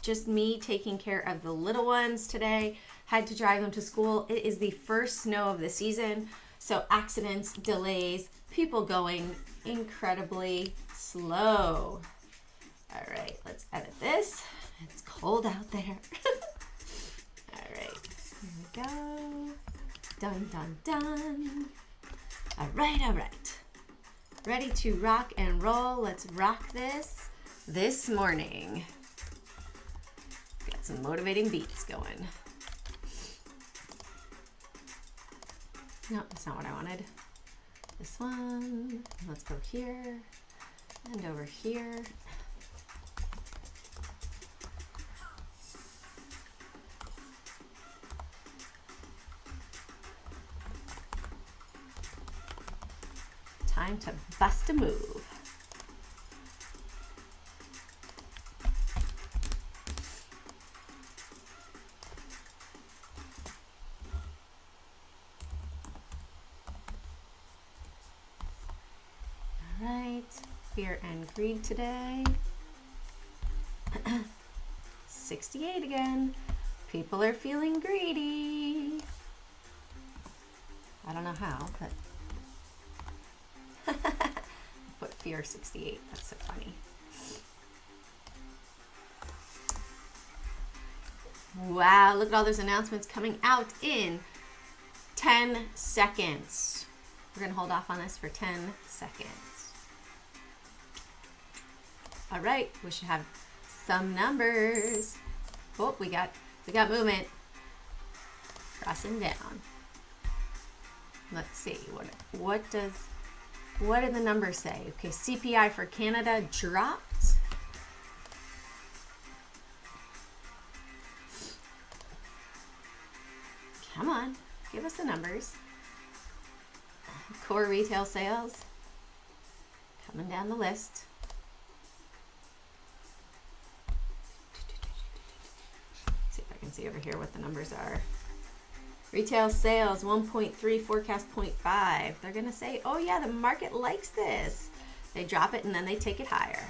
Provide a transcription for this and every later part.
Just me taking care of the little ones today. Had to drive them to school. It is the first snow of the season, so accidents, delays, people going incredibly slow. All right, let's edit this. It's cold out there. All right, here we go. Dun, dun, dun. All right. Ready to rock and roll. Let's rock this morning. Got some motivating beats going. No, that's not what I wanted. This one. Let's go here and over here. Time to bust a move. All right, fear and greed today. 68 again. People are feeling greedy. I don't know how, but put fear 68. That's so funny. Wow, look at all those announcements coming out in 10 seconds. We're going to hold off on this for 10 seconds. All right, we should have some numbers. Oh, we got movement. Crossing down. Let's see, what did the numbers say? Okay, CPI for Canada dropped. Come on, give us the numbers. Core retail sales coming down the list. Let's see if I can see over here what the numbers are. Retail sales 1.3, forecast 0.5. They're going to say, oh yeah, the market likes this. They drop it and then they take it higher.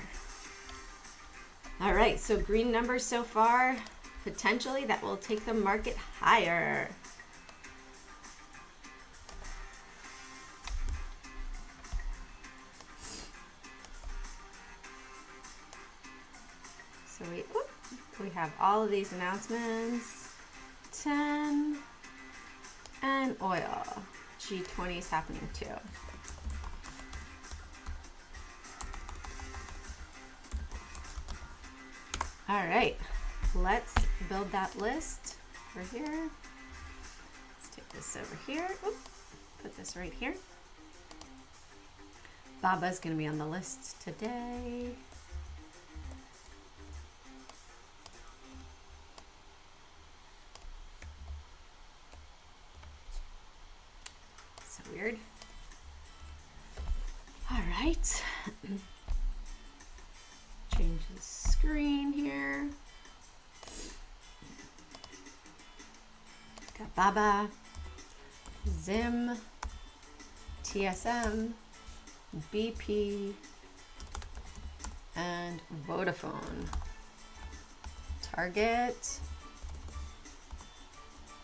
All right, so green numbers so far, potentially that will take the market higher. So we have all of these announcements. 10 and oil. G20 is happening too. All right, let's build that list over here. Let's take this over here. Oop, put this right here. Baba's gonna be on the list today. Weird. All right. Change the screen here. Got Baba, Zim, TSM, BP, and Vodafone. Target,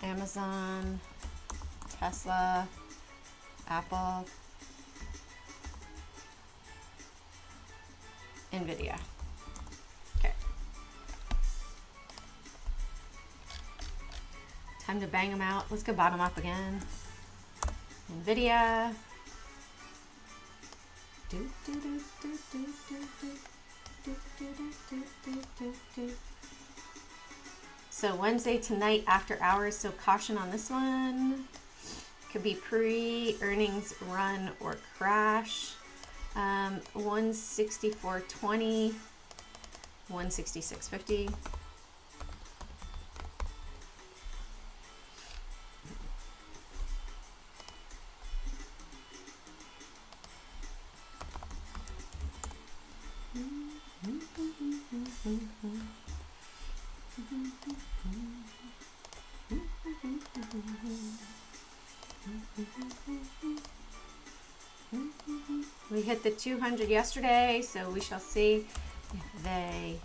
Amazon, Tesla, Apple, NVIDIA. Okay. Time to bang them out. Let's go bottom up again. NVIDIA. So Wednesday tonight after hours, so caution on this one. Could be pre-earnings run or crash. 164.20, 166.50. We hit the 200 yesterday, so we shall see if they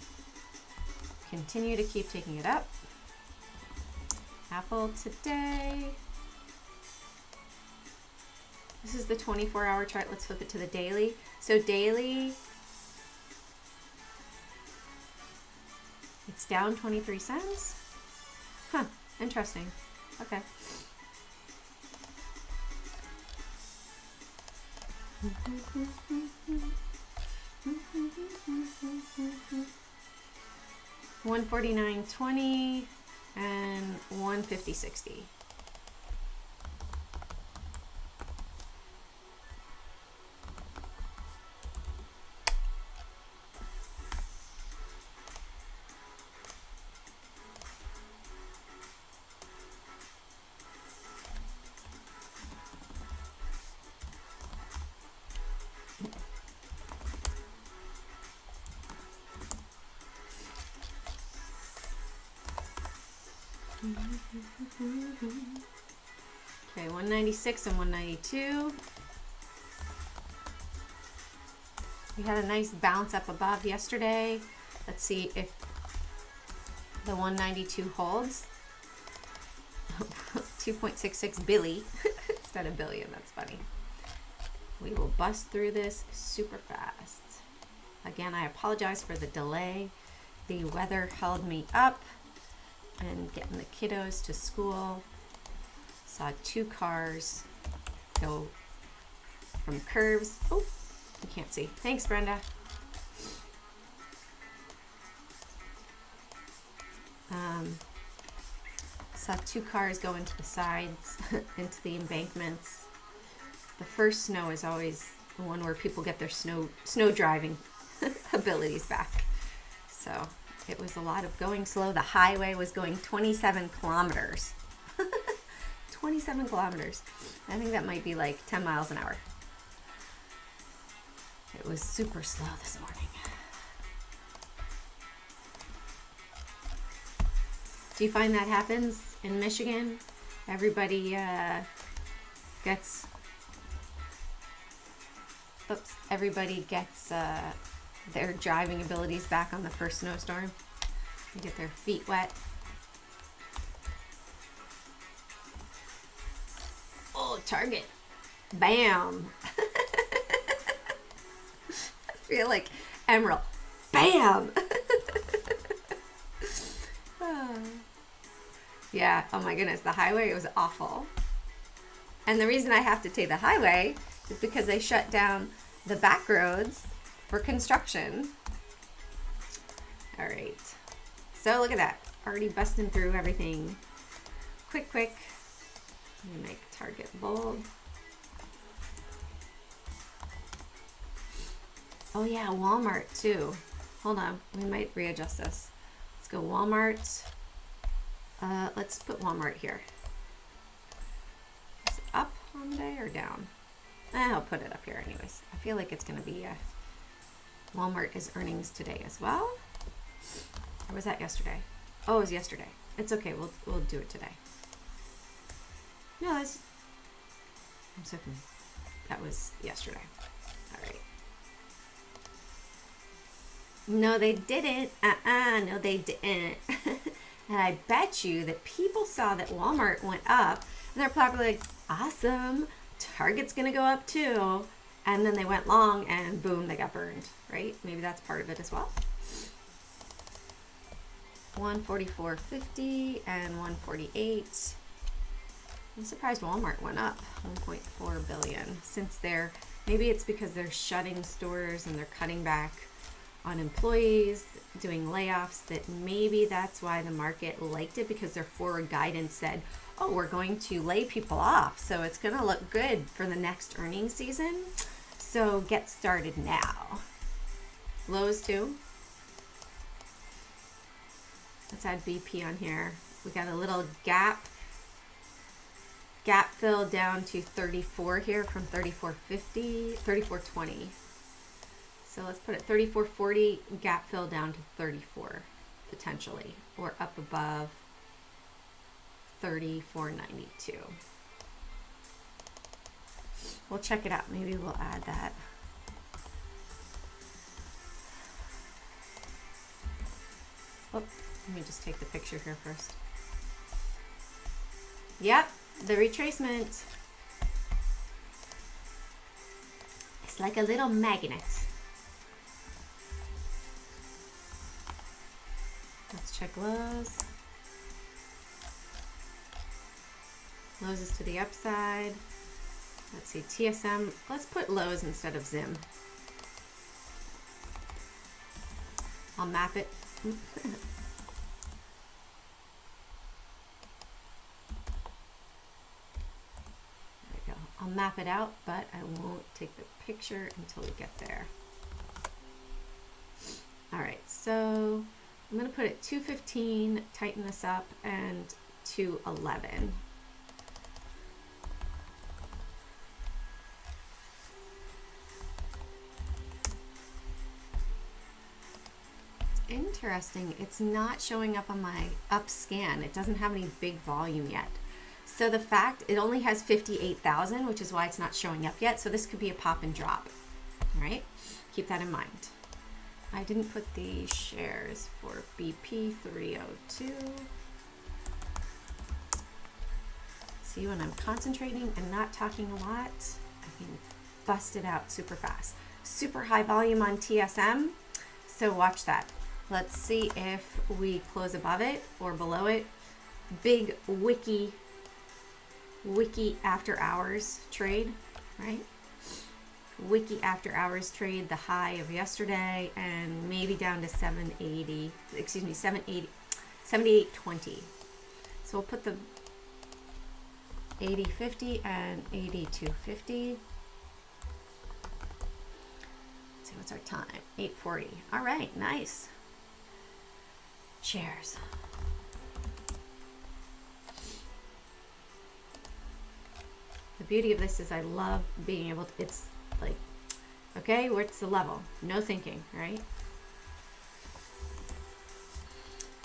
continue to keep taking it up. Apple today. This is the 24-hour chart. Let's flip it to the daily. So daily, it's down 23 cents. Huh, interesting. Okay. $149.20 and $150.60. Okay, 196 and 192. We had a nice bounce up above yesterday. Let's see if the 192 holds. 2.66 billion instead of billion. That's funny. We will bust through this super fast. Again, I apologize for the delay. The weather held me up and getting the kiddos to school. Saw 2 cars go from curves. Oh, you can't see. Thanks, Brenda. Saw 2 cars go into the sides, into the embankments. The first snow is always the one where people get their snow driving abilities back. So it was a lot of going slow. The highway was going 27 kilometers. 27 kilometers. I think that might be like 10 miles an hour. It was super slow this morning. Do you find that happens in Michigan? Everybody gets their driving abilities back on the first snowstorm. They get their feet wet. Oh, Target. Bam. I feel like Emerald. Bam. Yeah, oh my goodness, the highway was awful. And the reason I have to take the highway is because they shut down the back roads for construction. All right, so look at that, already busting through everything. Quick. Let me make Target bold. Oh yeah, Walmart too. Hold on, we might readjust this. Let's go Walmart. Let's put Walmart here. Is it up on the day or down? I'll put it up here anyways. I feel like it's going to be Walmart is earnings today as well. Or was that yesterday? Oh, it was yesterday. It's okay. We'll do it today. No, I'm so confused. That was yesterday. All right. No, they didn't. No, they didn't. And I bet you that people saw that Walmart went up and they're probably like, awesome, Target's gonna go up too. And then they went long and boom, they got burned, right? Maybe that's part of it as well. 144.50 and 148. I'm surprised Walmart went up 1.4 billion since maybe it's because they're shutting stores and they're cutting back on employees, doing layoffs, that maybe that's why the market liked it, because their forward guidance said, oh, we're going to lay people off, so it's going to look good for the next earnings season. So get started now. Lowe's too. Let's add BP on here. We got a little gap fill down to 34 here from 34.50, 34.20. So let's put it 34.40, gap fill down to 34 potentially, or up above 34.92. We'll check it out. Maybe we'll add that. Oh, let me just take the picture here first. Yep, the retracement. It's like a little magnet. Let's check lows. Lows is to the upside. Let's see, TSM. Let's put lows instead of Zim. I'll map it. There we go. I'll map it out, but I won't take the picture until we get there. All right, so I'm gonna put it 215, tighten this up, and 211. Interesting, it's not showing up on my up scan. It doesn't have any big volume yet. So the fact it only has 58,000, which is why it's not showing up yet. So this could be a pop and drop. All right, keep that in mind. I didn't put the shares for BP 302. See, when I'm concentrating and not talking a lot, I can bust it out super fast. Super high volume on TSM, so watch that. Let's see if we close above it or below it. Big wiki after hours trade, right? Wiki after hours trade, the high of yesterday, and maybe down to 780, excuse me, 78.20. So we'll put the 80.50 and 82.50. Let's see, what's our time? 8:40. All right, nice. Cheers. The beauty of this is I love being able to, it's like, okay, what's the level? No thinking, right?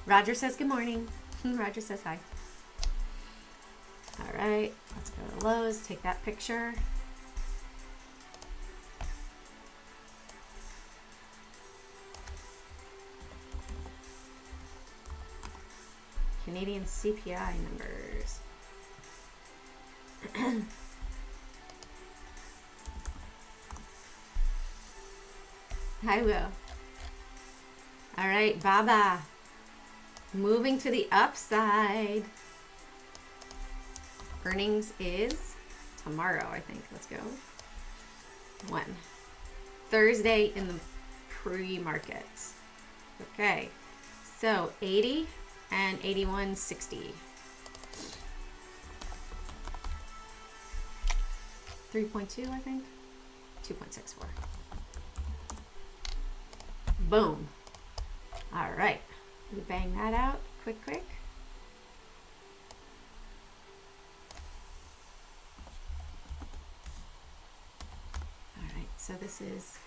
Roger says good morning. Roger says hi. All right, let's go to lows, take that picture. Canadian CPI numbers. Hi, Will. All right, Baba. Moving to the upside. Earnings is tomorrow, I think. Let's go. When? Thursday in the pre-markets. Okay, so 80 and 81.60. 3.2, I think. 2.64. Boom. All right. We bang that out quick. All right. So this is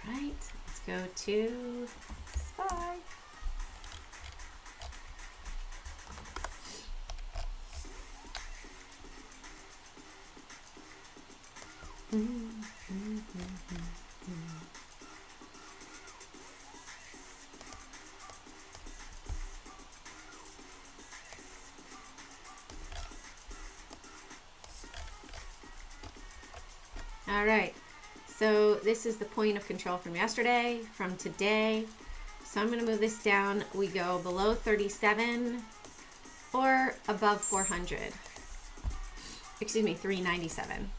all right. Let's go to SPY. All right, so this is the point of control from yesterday, from today. So I'm going to move this down. We go below 37 or above 400. Excuse me, 397.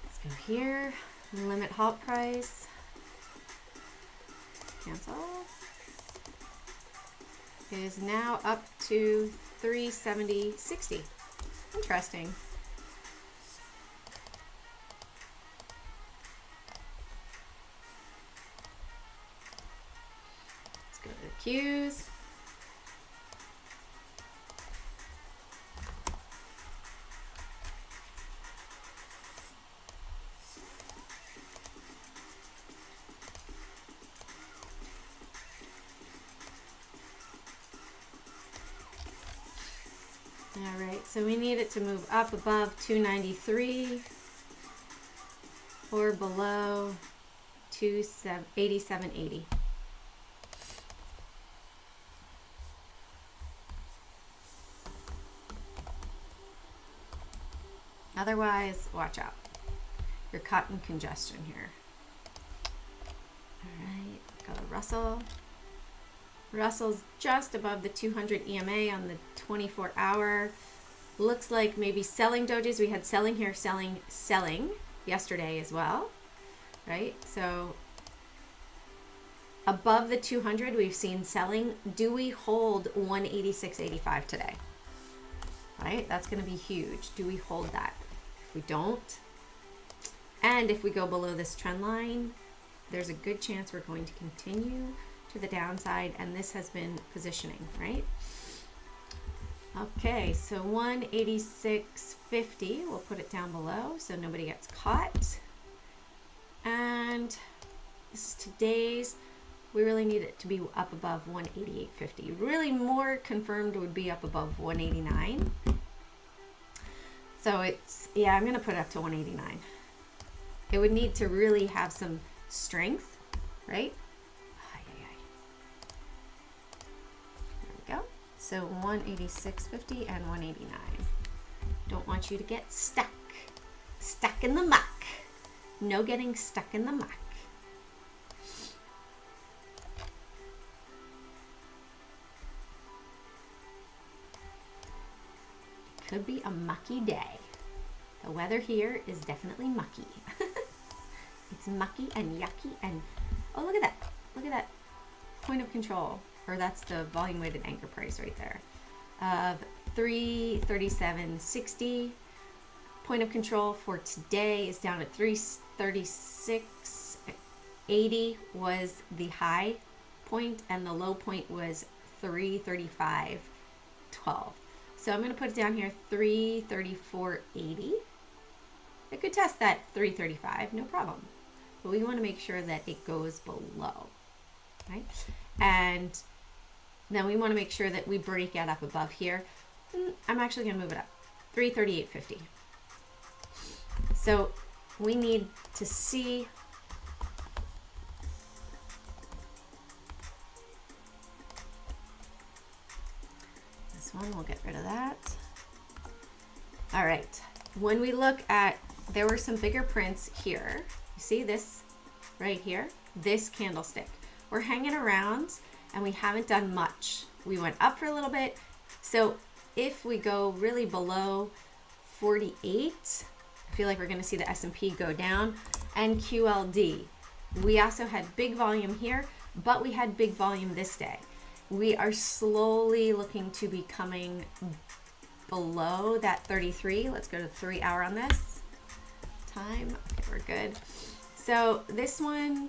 Let's go here. Limit halt price. Cancel. It is now up to 370.60. Interesting. Let's go to the Qs. All right, so we need it to move up above 293 or below 87.80. Otherwise, watch out. You're caught in congestion here. All right, go to Russell. Russell's just above the 200 EMA on the 24-hour. Looks like maybe selling dojis. We had selling here, selling yesterday as well, right? So above the 200, we've seen selling. Do we hold 186.85 today? Right? That's going to be huge. Do we hold that? If we don't, and if we go below this trend line, there's a good chance we're going to continue to the downside, and this has been positioning, right? Okay, so 186.50, we'll put it down below so nobody gets caught. And this is today's. We really need it to be up above 188.50. Really more confirmed would be up above 189. So it's, yeah, I'm going to put it up to 189. It would need to really have some strength, right? There we go. So 186.50 and 189. Don't want you to get stuck in the muck. No getting stuck in the muck. Could be a mucky day. The weather here is definitely mucky. It's mucky and yucky and, oh, look at that. Look at that point of control, or that's the volume weighted anchor price right there of 337.60. Point of control for today is down at 336.80 was the high point, and the low point was 335.12. So I'm going to put it down here, 334.80. It could test that 335, no problem. But we want to make sure that it goes below, right? And then we want to make sure that we break it up above here. I'm actually going to move it up, 338.50. So we need to see one, we'll get rid of that. All right, when we look at, there were some bigger prints here. You see this right here, this candlestick. We're hanging around and we haven't done much. We went up for a little bit. So if we go really below 48, I feel like we're gonna see the S&P go down, and QLD. We also had big volume here, but we had big volume this day. We are slowly looking to be coming below that 33. Let's go to 3 hour on this time. Okay, we're good. So this one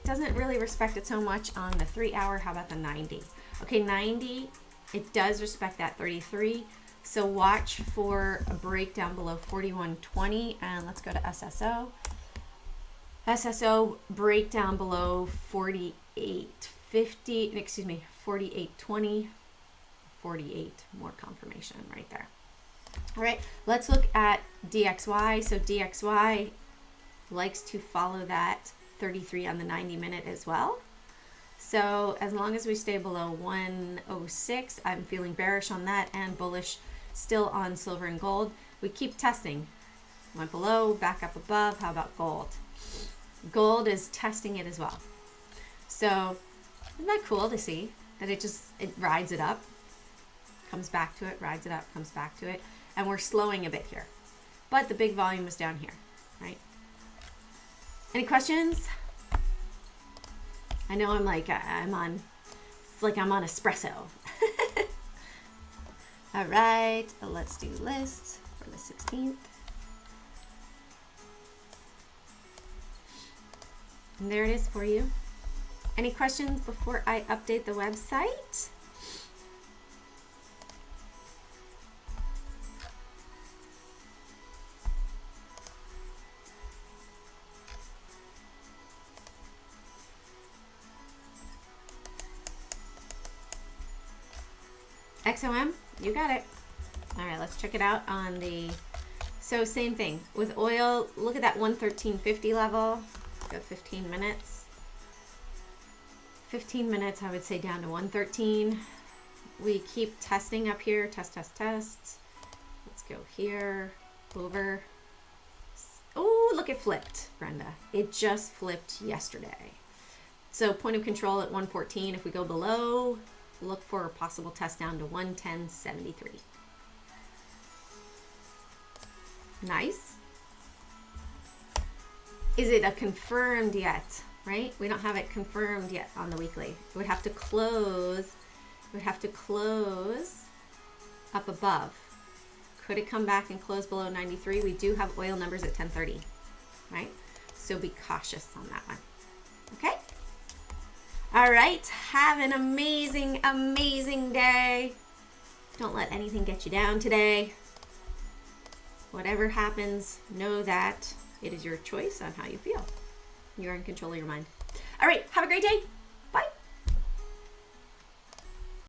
doesn't really respect it so much on the 3 hour. How about the 90? Okay, 90, it does respect that 33. So watch for a breakdown below 41.20, and let's go to SSO. SSO breakdown below 48.50, excuse me, 48.20, 48, more confirmation right there. All right, let's look at DXY. So DXY likes to follow that 33 on the 90 minute as well. So as long as we stay below 106, I'm feeling bearish on that and bullish still on silver and gold. We keep testing. Went below, back up above. How about gold? Gold is testing it as well. So isn't that cool to see that it rides it up, comes back to it, rides it up, comes back to it, and we're slowing a bit here. But the big volume is down here, right? Any questions? I know I'm like, it's like I'm on espresso. All right, let's do list for the 16th. And there it is for you. Any questions before I update the website? XOM, you got it. All right, let's check it out on the, so same thing with oil. Look at that 113.50 level. Got 15 minutes. 15 minutes, I would say down to 113. We keep testing up here. Test, test, test. Let's go here, over. Oh, look, it flipped, Brenda. It just flipped yesterday. So point of control at 114. If we go below, look for a possible test down to 110.73. Nice. Is it a confirmed yet? Right? We don't have it confirmed yet on the weekly. It would have to close. Up above. Could it come back and close below 93? We do have oil numbers at 10:30, right? So be cautious on that one. Okay? All right. Have an amazing, amazing day. Don't let anything get you down today. Whatever happens, know that it is your choice on how you feel. You're in control of your mind. All right. Have a great day.